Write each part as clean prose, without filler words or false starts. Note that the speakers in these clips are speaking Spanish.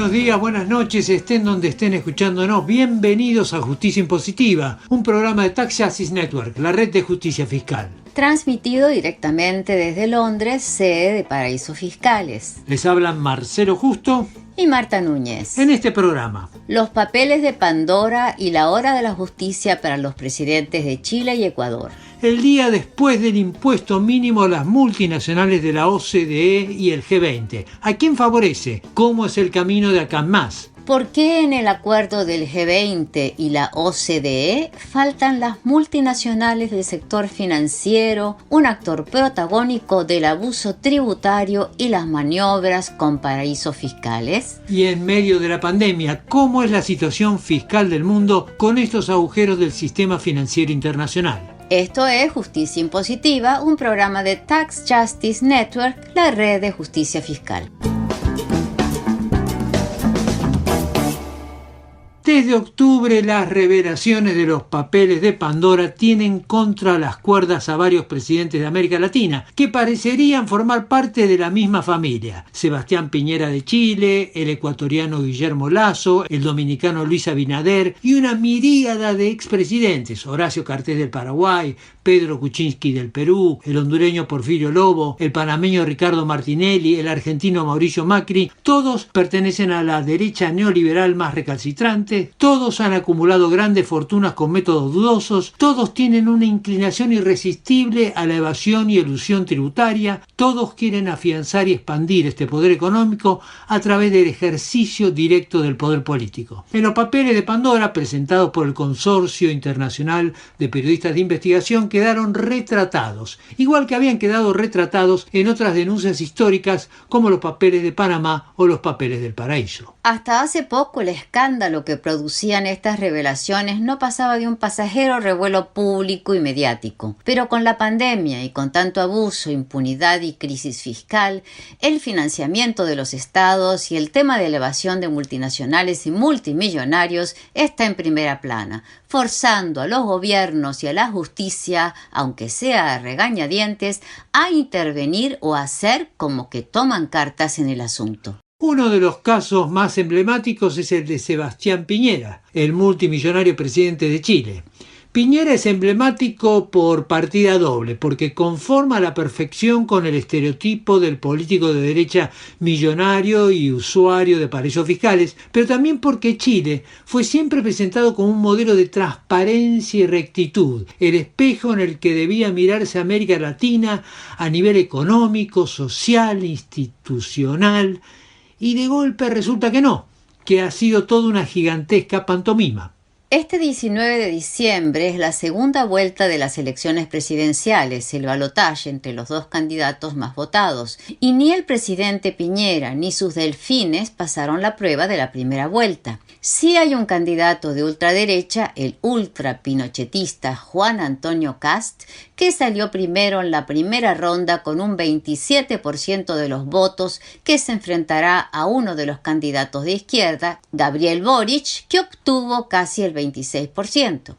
buenos días, buenas noches, estén donde estén escuchándonos. Bienvenidos a Justicia Impositiva, un programa de Tax Justice Network, la red de justicia fiscal. Transmitido directamente desde Londres, sede de Paraísos Fiscales. Les hablan Marcelo Justo y Marta Núñez. En este programa, los papeles de Pandora y la hora de la justicia para los presidentes de Chile y Ecuador. El día después del impuesto mínimo a las multinacionales de la OCDE y el G20. ¿A quién favorece? ¿Cómo es el camino de acá en más? ¿Por qué en el acuerdo del G20 y la OCDE faltan las multinacionales del sector financiero, un actor protagónico del abuso tributario y las maniobras con paraísos fiscales? Y en medio de la pandemia, ¿cómo es la situación fiscal del mundo con estos agujeros del sistema financiero internacional? Esto es Justicia Impositiva, un programa de Tax Justice Network, la red de justicia fiscal. Desde octubre, las revelaciones de los papeles de Pandora tienen contra las cuerdas a varios presidentes de América Latina, que parecerían formar parte de la misma familia. Sebastián Piñera de Chile, el ecuatoriano Guillermo Lasso, el dominicano Luis Abinader y una miríada de expresidentes, Horacio Cartés del Paraguay, Pedro Kuczynski del Perú, el hondureño Porfirio Lobo, el panameño Ricardo Martinelli, el argentino Mauricio Macri, todos pertenecen a la derecha neoliberal más recalcitrante. Todos han acumulado grandes fortunas con métodos dudosos, todos tienen una inclinación irresistible a la evasión y elusión tributaria, todos quieren afianzar y expandir este poder económico a través del ejercicio directo del poder político. En los papeles de Pandora, presentados por el Consorcio Internacional de Periodistas de Investigación, quedaron retratados, igual que habían quedado retratados en otras denuncias históricas como los papeles de Panamá o los papeles del Paraíso. Hasta hace poco el escándalo que producían estas revelaciones no pasaba de un pasajero revuelo público y mediático. Pero con la pandemia y con tanto abuso, impunidad y crisis fiscal, el financiamiento de los estados y el tema de la evasión de multinacionales y multimillonarios está en primera plana, forzando a los gobiernos y a la justicia, aunque sea a regañadientes, a intervenir o a hacer como que toman cartas en el asunto. Uno de los casos más emblemáticos es el de Sebastián Piñera, el multimillonario presidente de Chile. Piñera es emblemático por partida doble, porque conforma a la perfección con el estereotipo del político de derecha millonario y usuario de paraísos fiscales, pero también porque Chile fue siempre presentado como un modelo de transparencia y rectitud, el espejo en el que debía mirarse América Latina a nivel económico, social, institucional. Y de golpe resulta que no, que ha sido toda una gigantesca pantomima. Este 19 de diciembre es la segunda vuelta de las elecciones presidenciales, el balotaje entre los dos candidatos más votados, y ni el presidente Piñera ni sus delfines pasaron la prueba de la primera vuelta. Sí hay un candidato de ultraderecha, el ultrapinochetista Juan Antonio Kast, que salió primero en la primera ronda con un 27% de los votos, que se enfrentará a uno de los candidatos de izquierda, Gabriel Boric, que obtuvo casi el 26%.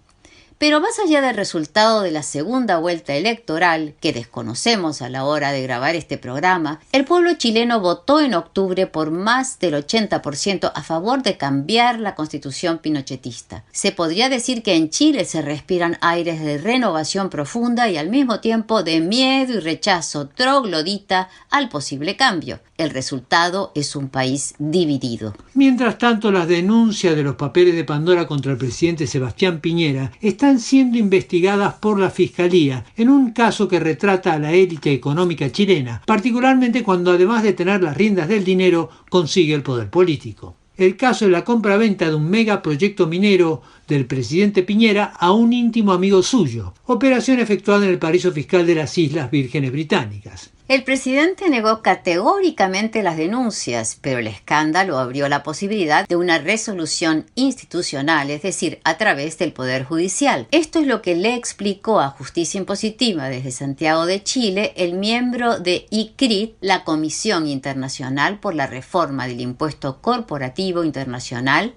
Pero más allá del resultado de la segunda vuelta electoral, que desconocemos a la hora de grabar este programa, el pueblo chileno votó en octubre por más del 80% a favor de cambiar la constitución pinochetista. Se podría decir que en Chile se respiran aires de renovación profunda y al mismo tiempo de miedo y rechazo troglodita al posible cambio. El resultado es un país dividido. Mientras tanto, las denuncias de los papeles de Pandora contra el presidente Sebastián Piñera están siendo investigadas por la Fiscalía en un caso que retrata a la élite económica chilena, particularmente cuando además de tener las riendas del dinero, consigue el poder político. El caso de la compra-venta de un megaproyecto minero del presidente Piñera a un íntimo amigo suyo, operación efectuada en el paraíso fiscal de las Islas Vírgenes Británicas. El presidente negó categóricamente las denuncias, pero el escándalo abrió la posibilidad de una resolución institucional, es decir, a través del Poder Judicial. Esto es lo que le explicó a Justicia Impositiva desde Santiago de Chile el miembro de ICRIT, la Comisión Internacional por la Reforma del Impuesto Corporativo Internacional,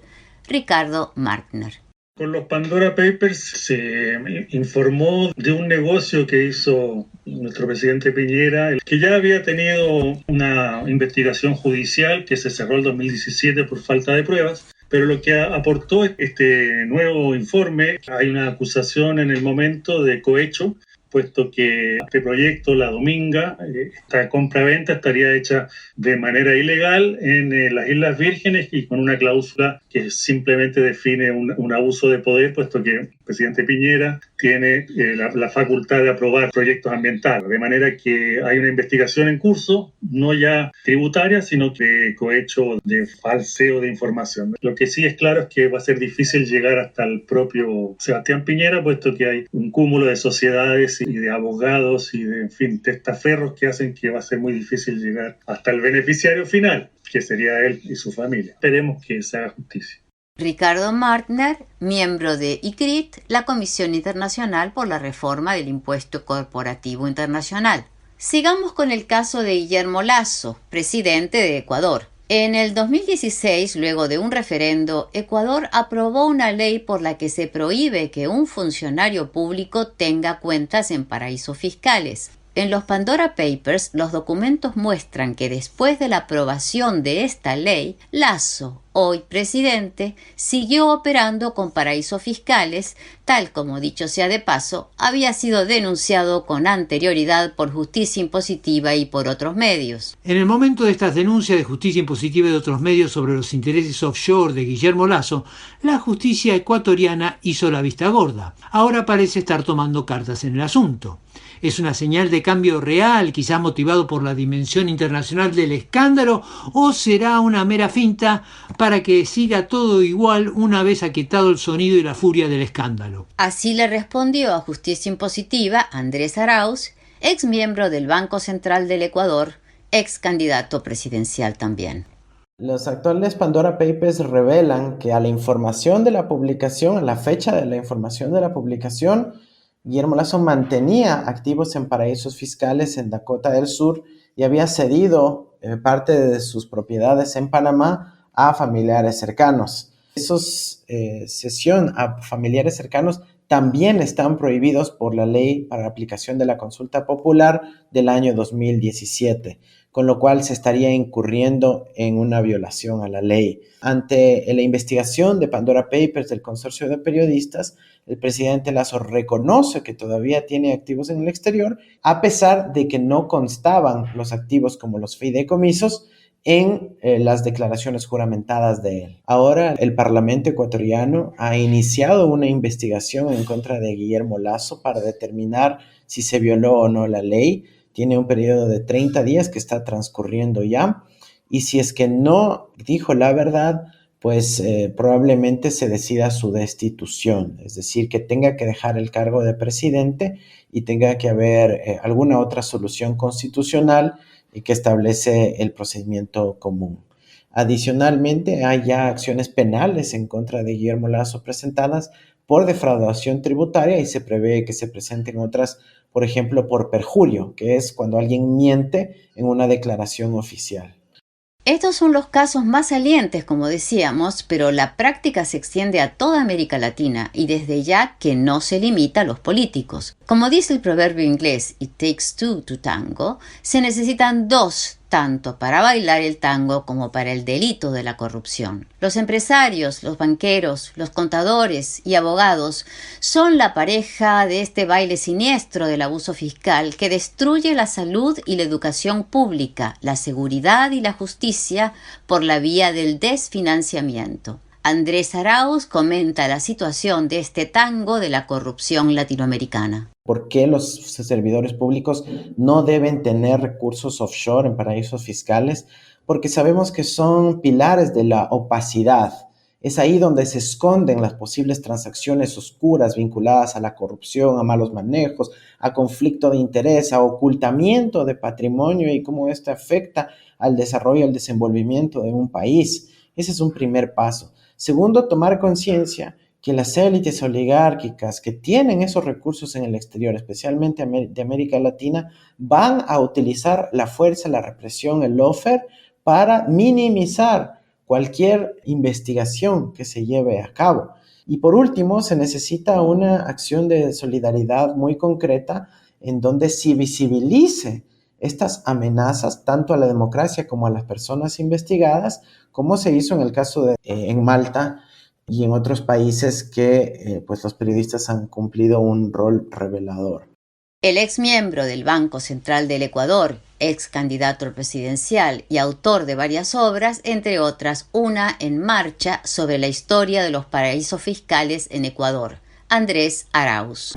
Ricardo Martner. Con los Pandora Papers se informó de un negocio que hizo nuestro presidente Piñera, que ya había tenido una investigación judicial que se cerró el 2017 por falta de pruebas. Pero lo que aportó este nuevo informe, hay una acusación en el momento de cohecho, puesto que este proyecto, La Dominga, esta compra-venta estaría hecha de manera ilegal en las Islas Vírgenes y con una cláusula que simplemente define un abuso de poder, puesto que el presidente Piñera tiene la facultad de aprobar proyectos ambientales. De manera que hay una investigación en curso, no ya tributaria, sino que cohecho de falseo de información. Lo que sí es claro es que va a ser difícil llegar hasta el propio Sebastián Piñera, puesto que hay un cúmulo de sociedades y de abogados y de, en fin, testaferros que hacen que va a ser muy difícil llegar hasta el beneficiario final, que sería él y su familia. Esperemos que se haga justicia. Ricardo Martner, miembro de ICRIT, la Comisión Internacional por la Reforma del Impuesto Corporativo Internacional. Sigamos con el caso de Guillermo Lasso, presidente de Ecuador. En el 2016, luego de un referendo, Ecuador aprobó una ley por la que se prohíbe que un funcionario público tenga cuentas en paraísos fiscales. En los Pandora Papers, los documentos muestran que después de la aprobación de esta ley, Lasso, hoy presidente, siguió operando con paraísos fiscales, tal como, dicho sea de paso, había sido denunciado con anterioridad por Justicia Impositiva y por otros medios. En el momento de estas denuncias de Justicia Impositiva y de otros medios sobre los intereses offshore de Guillermo Lasso, la justicia ecuatoriana hizo la vista gorda. Ahora parece estar tomando cartas en el asunto. ¿Es una señal de cambio real, quizás motivado por la dimensión internacional del escándalo, o será una mera finta para que siga todo igual una vez aquietado el sonido y la furia del escándalo? Así le respondió a Justicia Impositiva Andrés Arauz, ex miembro del Banco Central del Ecuador, ex candidato presidencial también. Los actuales Pandora Papers revelan que a la información de la publicación, a la fecha de la información de la publicación, Guillermo Lasso mantenía activos en paraísos fiscales en Dakota del Sur y había cedido parte de sus propiedades en Panamá a familiares cercanos. Esos cesión a familiares cercanos también están prohibidos por la ley para la aplicación de la consulta popular del año 2017, con lo cual se estaría incurriendo en una violación a la ley. Ante la investigación de Pandora Papers del consorcio de periodistas, el presidente Lasso reconoce que todavía tiene activos en el exterior, a pesar de que no constaban los activos como los fideicomisos en las declaraciones juramentadas de él. Ahora el Parlamento ecuatoriano ha iniciado una investigación en contra de Guillermo Lasso para determinar si se violó o no la ley. Tiene un periodo de 30 días que está transcurriendo ya, y si es que no dijo la verdad, pues probablemente se decida su destitución, es decir, que tenga que dejar el cargo de presidente y tenga que haber alguna otra solución constitucional que establece el procedimiento común. Adicionalmente, hay ya acciones penales en contra de Guillermo Lasso presentadas por defraudación tributaria y se prevé que se presenten otras, por ejemplo, por perjurio, que es cuando alguien miente en una declaración oficial. Estos son los casos más salientes, como decíamos, pero la práctica se extiende a toda América Latina y desde ya que no se limita a los políticos. Como dice el proverbio inglés, "It takes two to tango", se necesitan dos, tanto para bailar el tango como para el delito de la corrupción. Los empresarios, los banqueros, los contadores y abogados son la pareja de este baile siniestro del abuso fiscal que destruye la salud y la educación pública, la seguridad y la justicia por la vía del desfinanciamiento. Andrés Arauz comenta la situación de este tango de la corrupción latinoamericana. ¿Por qué los servidores públicos no deben tener recursos offshore en paraísos fiscales? Porque sabemos que son pilares de la opacidad. Es ahí donde se esconden las posibles transacciones oscuras vinculadas a la corrupción, a malos manejos, a conflicto de interés, a ocultamiento de patrimonio y cómo esto afecta al desarrollo y al desenvolvimiento de un país. Ese es un primer paso. Segundo, tomar conciencia que las élites oligárquicas que tienen esos recursos en el exterior, especialmente de América Latina, van a utilizar la fuerza, la represión, el lawfare para minimizar cualquier investigación que se lleve a cabo. Y por último, se necesita una acción de solidaridad muy concreta en donde se visibilice estas amenazas tanto a la democracia como a las personas investigadas, como se hizo en el caso de en Malta y en otros países que pues los periodistas han cumplido un rol revelador. El ex miembro del Banco Central del Ecuador, ex candidato presidencial y autor de varias obras, entre otras una En Marcha sobre la historia de los paraísos fiscales en Ecuador, Andrés Arauz.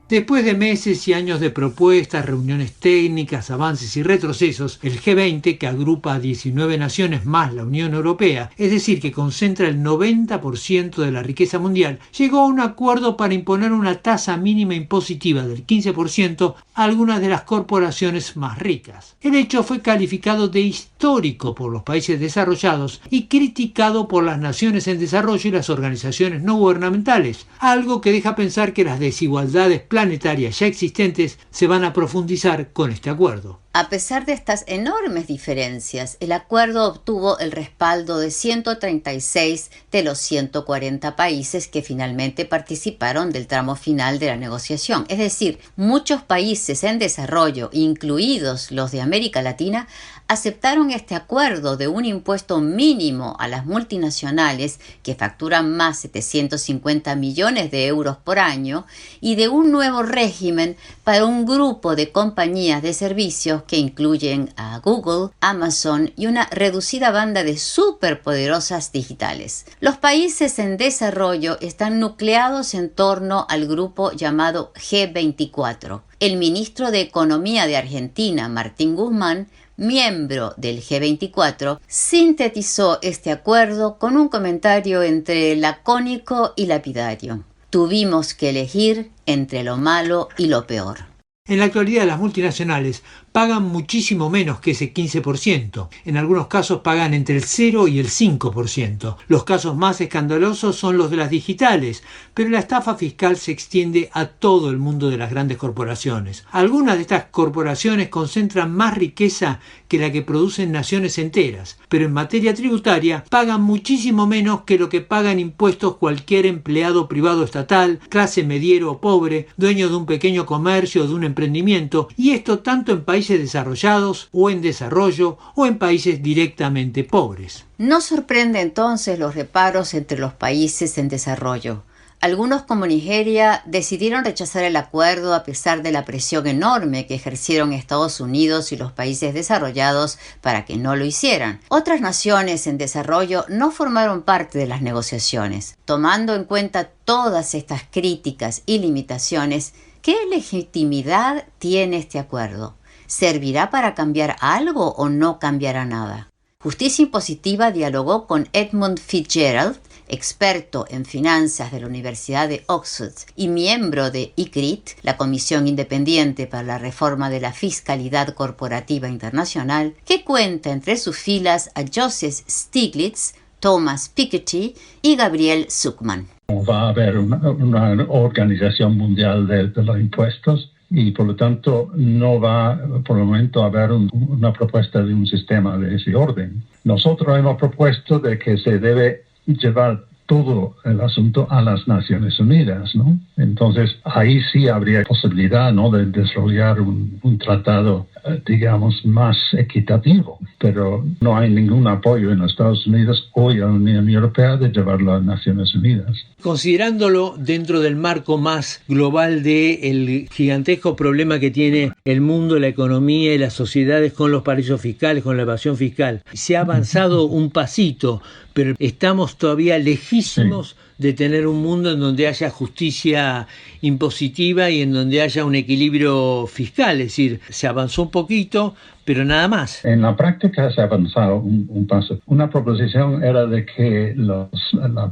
Después de meses y años de propuestas, reuniones técnicas, avances y retrocesos, el G20, que agrupa a 19 naciones más la Unión Europea, es decir, que concentra el 90% de la riqueza mundial, llegó a un acuerdo para imponer una tasa mínima impositiva del 15% a algunas de las corporaciones más ricas. El hecho fue calificado de histórico por los países desarrollados y criticado por las naciones en desarrollo y las organizaciones no gubernamentales, algo que deja pensar que las desigualdades planetarias ya existentes se van a profundizar con este acuerdo. A pesar de estas enormes diferencias, el acuerdo obtuvo el respaldo de 136 de los 140 países que finalmente participaron del tramo final de la negociación. Es decir, muchos países en desarrollo, incluidos los de América Latina, aceptaron este acuerdo de un impuesto mínimo a las multinacionales que facturan más 750 millones de euros por año y de un nuevo régimen para un grupo de compañías de servicios que incluyen a Google, Amazon y una reducida banda de superpoderosas digitales. Los países en desarrollo están nucleados en torno al grupo llamado G24. El ministro de Economía de Argentina, Martín Guzmán, miembro del G24, sintetizó este acuerdo con un comentario entre lacónico y lapidario. Tuvimos que elegir entre lo malo y lo peor. En la actualidad las multinacionales pagan muchísimo menos que ese 15%. En algunos casos pagan entre el 0 y el 5%. Los casos más escandalosos son los de las digitales, pero la estafa fiscal se extiende a todo el mundo de las grandes corporaciones. Algunas de estas corporaciones concentran más riqueza que la que producen naciones enteras, pero en materia tributaria pagan muchísimo menos que lo que paga en impuestos cualquier empleado privado estatal, clase mediero o pobre, dueño de un pequeño comercio o de un emprendimiento, y esto tanto en países desarrollados o en desarrollo o en países directamente pobres. No sorprende entonces los reparos entre los países en desarrollo. Algunos como Nigeria decidieron rechazar el acuerdo a pesar de la presión enorme que ejercieron Estados Unidos y los países desarrollados para que no lo hicieran. Otras naciones en desarrollo no formaron parte de las negociaciones. Tomando en cuenta todas estas críticas y limitaciones, ¿qué legitimidad tiene este acuerdo? ¿Servirá para cambiar algo o no cambiará nada? Justicia Impositiva dialogó con Edmund Fitzgerald, experto en finanzas de la Universidad de Oxford y miembro de ICRIT, la Comisión Independiente para la Reforma de la Fiscalidad Corporativa Internacional, que cuenta entre sus filas a Joseph Stiglitz, Thomas Piketty y Gabriel Zucman. Va a haber una organización mundial de los impuestos y por lo tanto no va por el momento a haber una propuesta de un sistema de ese orden. Nosotros hemos propuesto de que se debe llevar todo el asunto a las Naciones Unidas, ¿no? Entonces, ahí sí habría posibilidad, ¿no?, de desarrollar un tratado, digamos, más equitativo. Pero no hay ningún apoyo en los Estados Unidos o en la Unión Europea de llevarlo a las Naciones Unidas. Considerándolo dentro del marco más global del gigantesco problema que tiene el mundo, la economía y las sociedades con los paraísos fiscales, con la evasión fiscal, se ha avanzado un pasito, pero estamos todavía lejísimos de tener un mundo en donde haya justicia impositiva y en donde haya un equilibrio fiscal. Es decir, se avanzó un poquito, pero nada más. En la práctica se ha avanzado un paso. Una proposición era de que la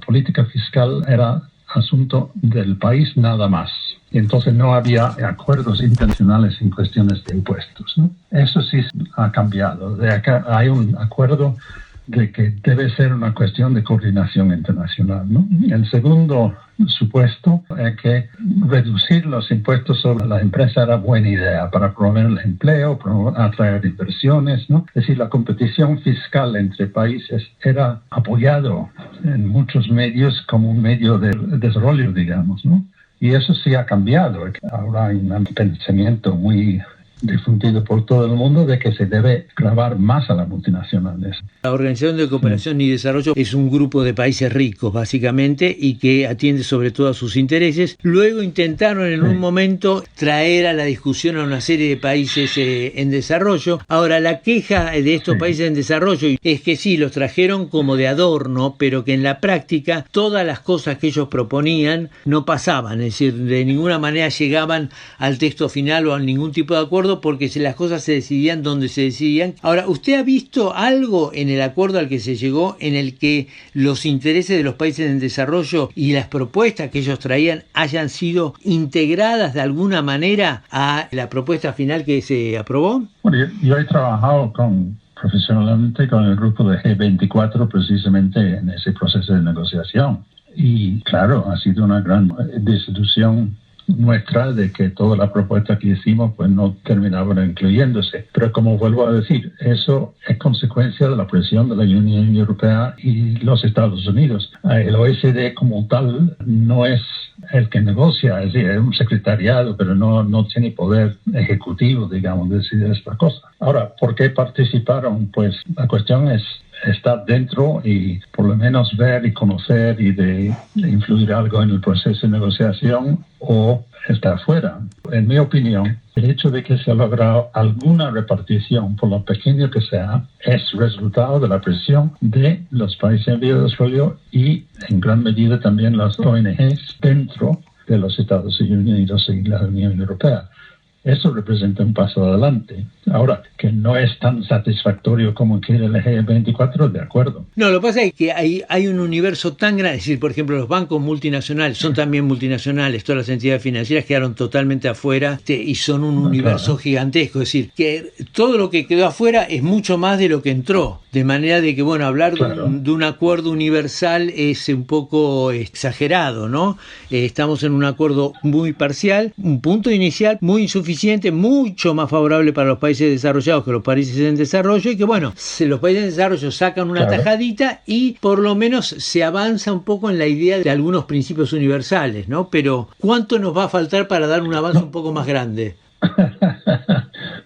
política fiscal era asunto del país nada más. Y entonces no había acuerdos internacionales en cuestiones de impuestos, ¿no? Eso sí ha cambiado. De acá hay un acuerdo de que debe ser una cuestión de coordinación internacional, ¿no? El segundo supuesto es que reducir los impuestos sobre la empresa era buena idea para promover el empleo, atraer inversiones, ¿no? Es decir, la competición fiscal entre países era apoyado en muchos medios como un medio de desarrollo, digamos, ¿no? Y eso sí ha cambiado. Ahora hay un pensamiento muy difundido por todo el mundo de que se debe gravar más a las multinacionales. La Organización de Cooperación y Desarrollo es un grupo de países ricos, básicamente, y que atiende sobre todo a sus intereses. Luego intentaron en un momento traer a la discusión a una serie de países en desarrollo. Ahora, la queja de estos países en desarrollo es que sí, los trajeron como de adorno, pero que en la práctica todas las cosas que ellos proponían no pasaban, es decir, de ninguna manera llegaban al texto final o a ningún tipo de acuerdo, porque las cosas se decidían donde se decidían. Ahora, ¿usted ha visto algo en el acuerdo al que se llegó en el que los intereses de los países en desarrollo y las propuestas que ellos traían hayan sido integradas de alguna manera a la propuesta final que se aprobó? Bueno, yo he trabajado profesionalmente con el grupo de G24 precisamente en ese proceso de negociación. Y claro, ha sido una gran desilusión nuestra de que toda la propuesta que hicimos pues no terminaban incluyéndose. Pero como vuelvo a decir, eso es consecuencia de la presión de la Unión Europea y los Estados Unidos. El OECD como tal no es el que negocia, es decir, es un secretariado, pero no tiene poder ejecutivo, digamos, de decidir esta cosa. Ahora, ¿por qué participaron? Pues la cuestión es estar dentro y por lo menos ver y conocer y de influir algo en el proceso de negociación, o estar fuera. En mi opinión, el hecho de que se ha logrado alguna repartición, por lo pequeño que sea, es resultado de la presión de los países en vías de desarrollo y en gran medida también las ONGs dentro de los Estados Unidos y la Unión Europea. Eso representa un paso adelante. Ahora, que no es tan satisfactorio como quiere el G24, de acuerdo. No, lo que pasa es que hay un universo tan grande. Es decir, por ejemplo, los bancos multinacionales son también multinacionales. Todas las entidades financieras quedaron totalmente afuera y son un universo gigantesco. Es decir, que todo lo que quedó afuera es mucho más de lo que entró. De manera de que, bueno, hablar de un acuerdo universal es un poco exagerado, ¿no? Estamos en un acuerdo muy parcial, un punto inicial muy insuficiente, mucho más favorable para los países desarrollados que los países en desarrollo, y que, bueno, los países en desarrollo sacan una tajadita y por lo menos se avanza un poco en la idea de algunos principios universales, ¿no? Pero, ¿cuánto nos va a faltar para dar un avance un poco más grande?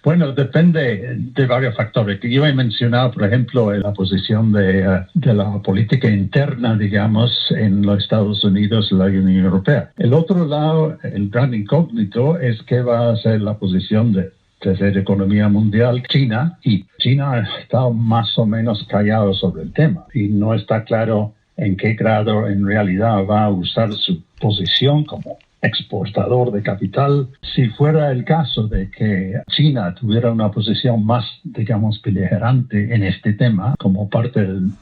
Bueno, depende de varios factores. Yo he mencionado, por ejemplo, la posición de la política interna, digamos, en los Estados Unidos y la Unión Europea. El otro lado, el gran incógnito, es qué va a ser la posición de tercera economía mundial, China, y China ha estado más o menos callado sobre el tema y no está claro en qué grado en realidad va a usar su posición como exportador de capital. Si fuera el caso de que China tuviera una posición más, digamos, beligerante en este tema, como parte del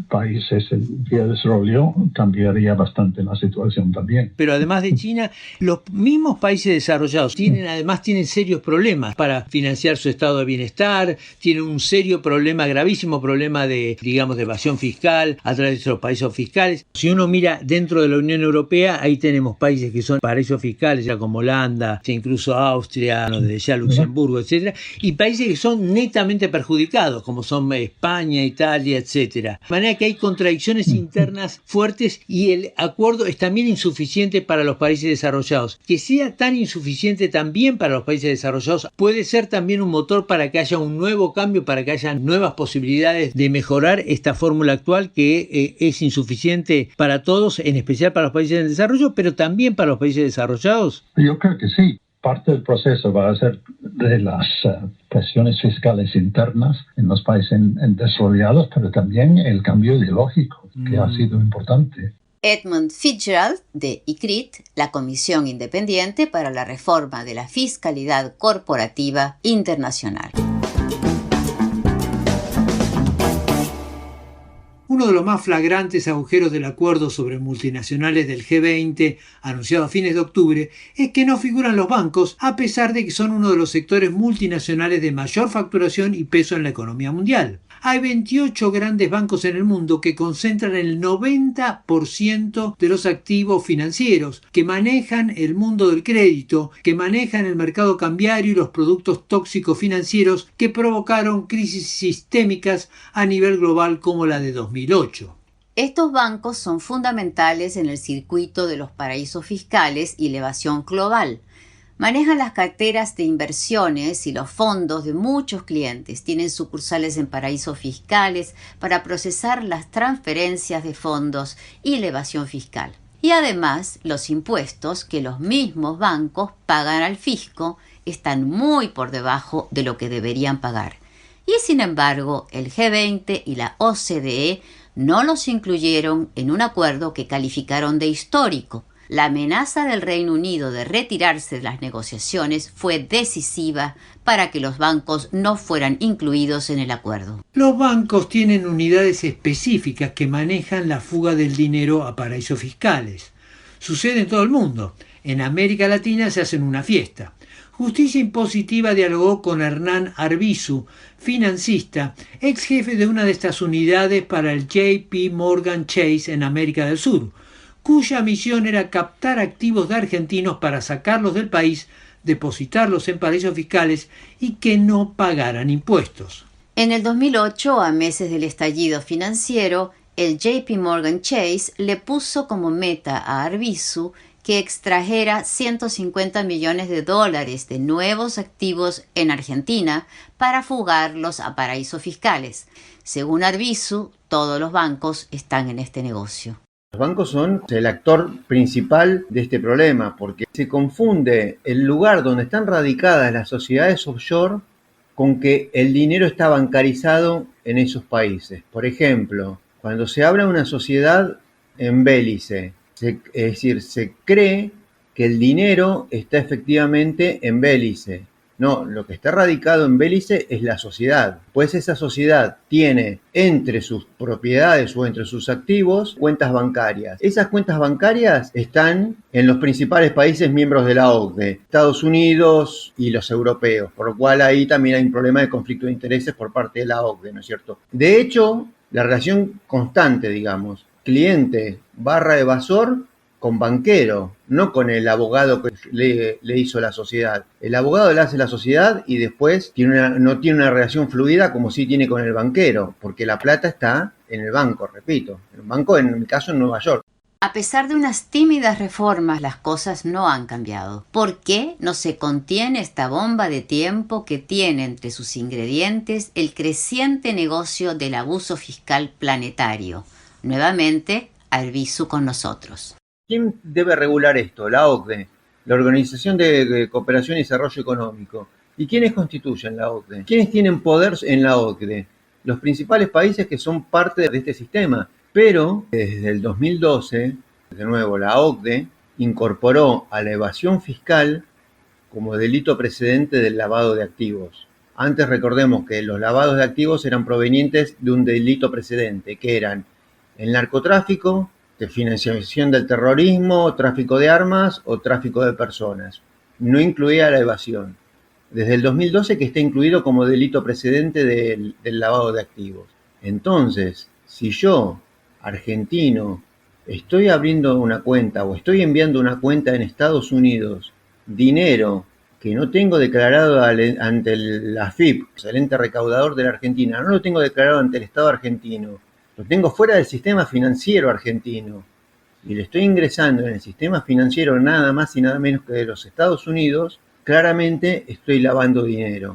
país es el vía de desarrollo, cambiaría bastante la situación también. Pero además de China, los mismos países desarrollados tienen serios problemas para financiar su estado de bienestar, tienen un serio problema, gravísimo problema de, digamos, de evasión fiscal a través de los paraísos fiscales. Si uno mira dentro de la Unión Europea, ahí tenemos países que son paraísos fiscales, ya como Holanda, incluso Austria, desde ya Luxemburgo, etcétera, y países que son netamente perjudicados, como son España, Italia, etcétera. De manera que hay contradicciones internas fuertes y el acuerdo es también insuficiente para los países desarrollados. Que sea tan insuficiente también para los países desarrollados puede ser también un motor para que haya un nuevo cambio, para que haya nuevas posibilidades de mejorar esta fórmula actual que es insuficiente para todos, en especial para los países en desarrollo, pero también para los países desarrollados. Yo creo que sí. Parte del proceso va a ser de las presiones fiscales internas en los países desarrollados, pero también el cambio ideológico, que ha sido importante. Edmund Fitzgerald, de ICRIT, la Comisión Independiente para la Reforma de la Fiscalidad Corporativa Internacional. Uno de los más flagrantes agujeros del acuerdo sobre multinacionales del G20, anunciado a fines de octubre, es que no figuran los bancos, a pesar de que son uno de los sectores multinacionales de mayor facturación y peso en la economía mundial. Hay 28 grandes bancos en el mundo que concentran el 90% de los activos financieros, que manejan el mundo del crédito, que manejan el mercado cambiario y los productos tóxicos financieros que provocaron crisis sistémicas a nivel global como la de 2008. Estos bancos son fundamentales en el circuito de los paraísos fiscales y la evasión global. Manejan las carteras de inversiones y los fondos de muchos clientes. Tienen sucursales en paraísos fiscales para procesar las transferencias de fondos y la evasión fiscal. Y además, los impuestos que los mismos bancos pagan al fisco están muy por debajo de lo que deberían pagar. Y sin embargo, el G20 y la OCDE no los incluyeron en un acuerdo que calificaron de histórico. La amenaza del Reino Unido de retirarse de las negociaciones fue decisiva para que los bancos no fueran incluidos en el acuerdo. Los bancos tienen unidades específicas que manejan la fuga del dinero a paraísos fiscales. Sucede en todo el mundo. En América Latina se hacen una fiesta. Justicia Impositiva dialogó con Hernán Arbizu, financista, ex jefe de una de estas unidades para el JP Morgan Chase en América del Sur, cuya misión era captar activos de argentinos para sacarlos del país, depositarlos en paraísos fiscales y que no pagaran impuestos. En el 2008, a meses del estallido financiero, el JP Morgan Chase le puso como meta a Arbizu que extrajera $150 millones de nuevos activos en Argentina para fugarlos a paraísos fiscales. Según Arbizu, todos los bancos están en este negocio. Los bancos son el actor principal de este problema porque se confunde el lugar donde están radicadas las sociedades offshore con que el dinero está bancarizado en esos países. Por ejemplo, cuando se habla de una sociedad en Belice, es decir, se cree que el dinero está efectivamente en Belice. No, lo que está radicado en Belice es la sociedad. Pues esa sociedad tiene entre sus propiedades o entre sus activos cuentas bancarias. Esas cuentas bancarias están en los principales países miembros de la OCDE, Estados Unidos y los europeos, por lo cual ahí también hay un problema de conflicto de intereses por parte de la OCDE, ¿no es cierto? De hecho, la relación constante, digamos, cliente/evasor con banquero, no con el abogado que le hizo la sociedad. El abogado le hace la sociedad y después no tiene una relación fluida como sí tiene con el banquero, porque la plata está en el banco, repito. El banco, en mi caso, en Nueva York. A pesar de unas tímidas reformas, las cosas no han cambiado. ¿Por qué no se contiene esta bomba de tiempo que tiene entre sus ingredientes el creciente negocio del abuso fiscal planetario? Nuevamente, Arbizu con nosotros. ¿Quién debe regular esto? La OCDE, la Organización de Cooperación y Desarrollo Económico. ¿Y quiénes constituyen la OCDE? ¿Quiénes tienen poder en la OCDE? Los principales países que son parte de este sistema. Pero desde el 2012, de nuevo, la OCDE incorporó a la evasión fiscal como delito precedente del lavado de activos. Antes recordemos que los lavados de activos eran provenientes de un delito precedente, que eran el narcotráfico, de financiación del terrorismo, tráfico de armas o tráfico de personas. No incluía la evasión. Desde el 2012 que está incluido como delito precedente del lavado de activos. Entonces, si yo, argentino, estoy abriendo una cuenta o estoy enviando una cuenta en Estados Unidos, dinero que no tengo declarado ante la AFIP, el ente recaudador de la Argentina, no lo tengo declarado ante el Estado argentino, lo tengo fuera del sistema financiero argentino y le estoy ingresando en el sistema financiero nada más y nada menos que de los Estados Unidos, claramente estoy lavando dinero.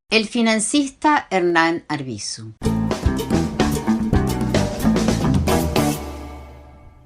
El financista Hernán Arbizu.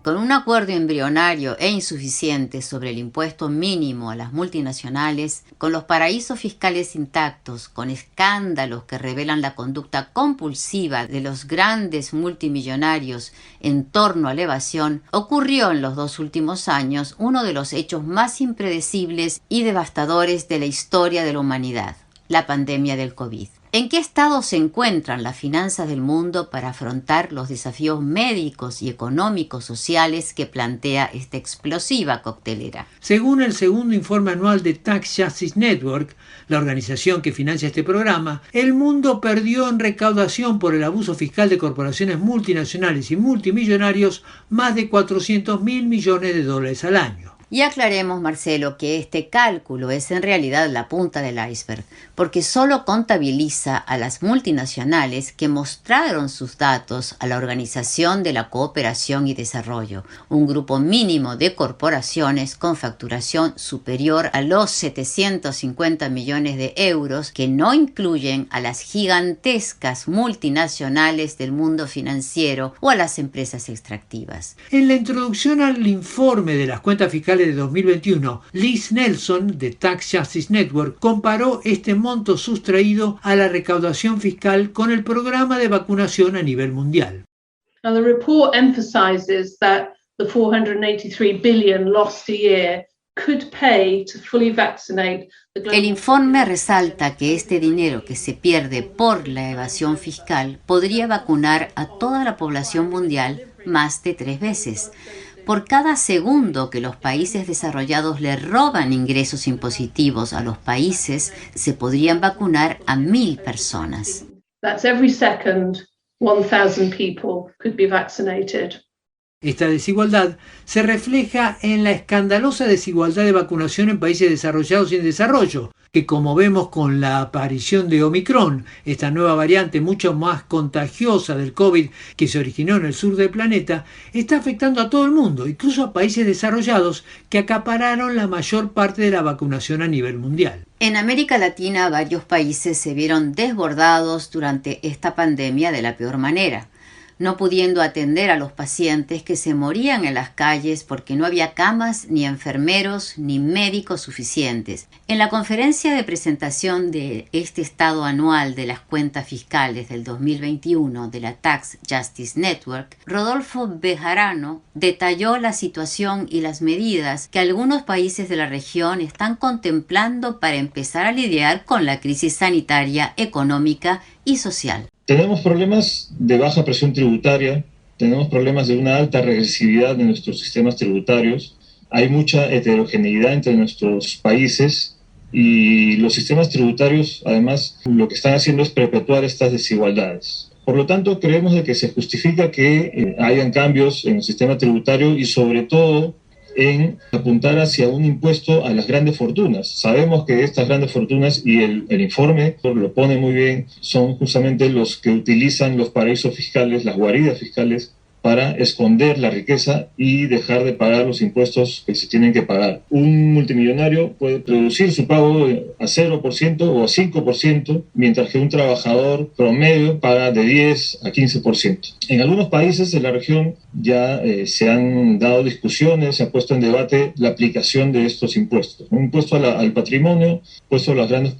Con un acuerdo embrionario e insuficiente sobre el impuesto mínimo a las multinacionales, con los paraísos fiscales intactos, con escándalos que revelan la conducta compulsiva de los grandes multimillonarios en torno a la evasión, ocurrió en los 2 últimos años uno de los hechos más impredecibles y devastadores de la historia de la humanidad, la pandemia del COVID. ¿En qué estado se encuentran las finanzas del mundo para afrontar los desafíos médicos y económicos sociales que plantea esta explosiva coctelera? Según el segundo informe anual de Tax Justice Network, la organización que financia este programa, el mundo perdió en recaudación por el abuso fiscal de corporaciones multinacionales y multimillonarios más de 400.000 millones de dólares al año. Y aclaremos, Marcelo, que este cálculo es en realidad la punta del iceberg, porque solo contabiliza a las multinacionales que mostraron sus datos a la Organización de la Cooperación y Desarrollo, un grupo mínimo de corporaciones con facturación superior a los 750 millones de euros, que no incluyen a las gigantescas multinacionales del mundo financiero o a las empresas extractivas. En la introducción al informe de las cuentas fiscales de 2021, Liz Nelson, de Tax Justice Network, comparó este monto sustraído a la recaudación fiscal con el programa de vacunación a nivel mundial. Now, the report emphasizes that the 483 billion lost a year could pay to fully vaccinate the global. El informe resalta que este dinero que se pierde por la evasión fiscal podría vacunar a toda la población mundial más de 3 veces. Por cada segundo que los países desarrollados le roban ingresos impositivos a los países, se podrían vacunar a 1.000 personas. That's every second 1,000 people could be vaccinated. Esta desigualdad se refleja en la escandalosa desigualdad de vacunación en países desarrollados y en desarrollo, que como vemos con la aparición de Omicron, esta nueva variante mucho más contagiosa del COVID que se originó en el sur del planeta, está afectando a todo el mundo, incluso a países desarrollados que acapararon la mayor parte de la vacunación a nivel mundial. En América Latina, varios países se vieron desbordados durante esta pandemia de la peor manera, no pudiendo atender a los pacientes que se morían en las calles porque no había camas, ni enfermeros, ni médicos suficientes. En la conferencia de presentación de este estado anual de las cuentas fiscales del 2021 de la Tax Justice Network, Rodolfo Bejarano detalló la situación y las medidas que algunos países de la región están contemplando para empezar a lidiar con la crisis sanitaria, económica y social. Tenemos problemas de baja presión tributaria, tenemos problemas de una alta regresividad de nuestros sistemas tributarios, hay mucha heterogeneidad entre nuestros países y los sistemas tributarios, además, lo que están haciendo es perpetuar estas desigualdades. Por lo tanto, creemos de que se justifica que hayan cambios en el sistema tributario y sobre todo en apuntar hacia un impuesto a las grandes fortunas. Sabemos que estas grandes fortunas, y el informe lo pone muy bien, son justamente los que utilizan los paraísos fiscales, las guaridas fiscales, para esconder la riqueza y dejar de pagar los impuestos que se tienen que pagar. Un multimillonario puede reducir su pago a 0% o a 5%, mientras que un trabajador promedio paga de 10 a 15%. En algunos países de la región ya se han dado discusiones, se ha puesto en debate la aplicación de estos impuestos. Un impuesto al patrimonio, impuesto a las grandes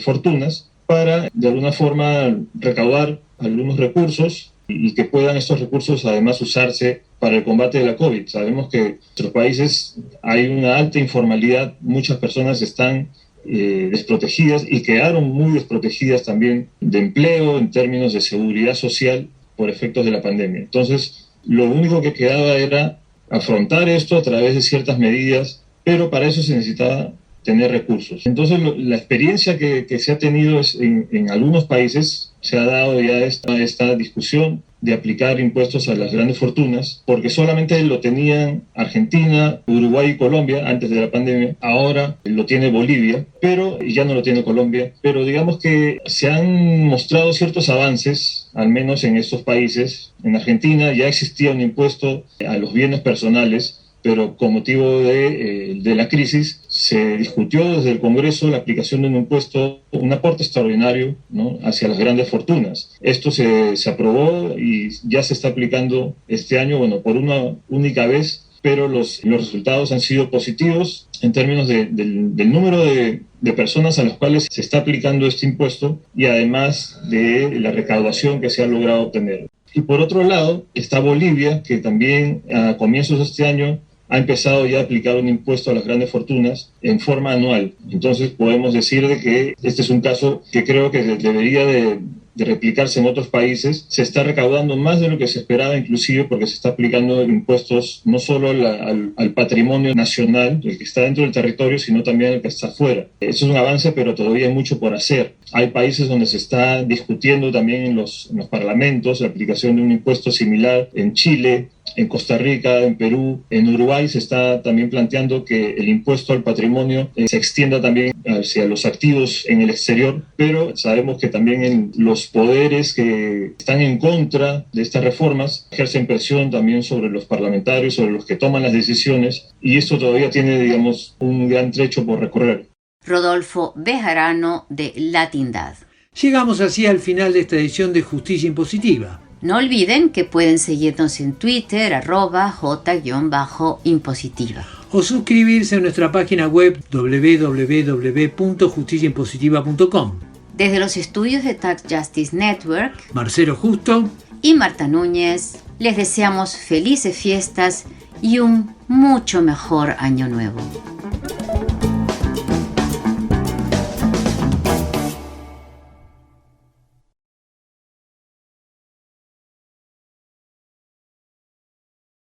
fortunas, para de alguna forma recaudar algunos recursos y que puedan estos recursos además usarse para el combate de la COVID. Sabemos que en nuestros países hay una alta informalidad, muchas personas están desprotegidas y quedaron muy desprotegidas también de empleo en términos de seguridad social por efectos de la pandemia. Entonces, lo único que quedaba era afrontar esto a través de ciertas medidas, pero para eso se necesitaba tener recursos. Entonces, la experiencia que se ha tenido es en algunos países se ha dado ya esta discusión de aplicar impuestos a las grandes fortunas, porque solamente lo tenían Argentina, Uruguay y Colombia antes de la pandemia. Ahora lo tiene Bolivia, pero ya no lo tiene Colombia. Pero digamos que se han mostrado ciertos avances, al menos en estos países. En Argentina ya existía un impuesto a los bienes personales, pero con motivo de la crisis se discutió desde el Congreso la aplicación de un impuesto, un aporte extraordinario, ¿no?, hacia las grandes fortunas. Esto se aprobó y ya se está aplicando este año, por una única vez, pero los resultados han sido positivos en términos del número de personas a las cuales se está aplicando este impuesto y además de la recaudación que se ha logrado obtener. Y por otro lado está Bolivia, que también a comienzos de este año ha empezado ya a aplicar un impuesto a las grandes fortunas en forma anual. Entonces podemos decir de que este es un caso que creo que debería de replicarse en otros países. Se está recaudando más de lo que se esperaba, inclusive porque se está aplicando impuestos no solo al patrimonio nacional, el que está dentro del territorio, sino también el que está afuera. Eso es un avance, pero todavía hay mucho por hacer. Hay países donde se está discutiendo también en los parlamentos la aplicación de un impuesto similar. En Chile, en Costa Rica, en Perú, en Uruguay se está también planteando que el impuesto al patrimonio se extienda también hacia los activos en el exterior, pero sabemos que también en los poderes que están en contra de estas reformas ejercen presión también sobre los parlamentarios, sobre los que toman las decisiones, y esto todavía tiene, digamos, un gran trecho por recorrer. Rodolfo Bejarano de Latindad. Llegamos así al final de esta edición de Justicia Impositiva. No olviden que pueden seguirnos en Twitter, @j_impositiva. O suscribirse a nuestra página web www.justiciaimpositiva.com. Desde los estudios de Tax Justice Network, Marcelo Justo y Marta Núñez, les deseamos felices fiestas y un mucho mejor año nuevo.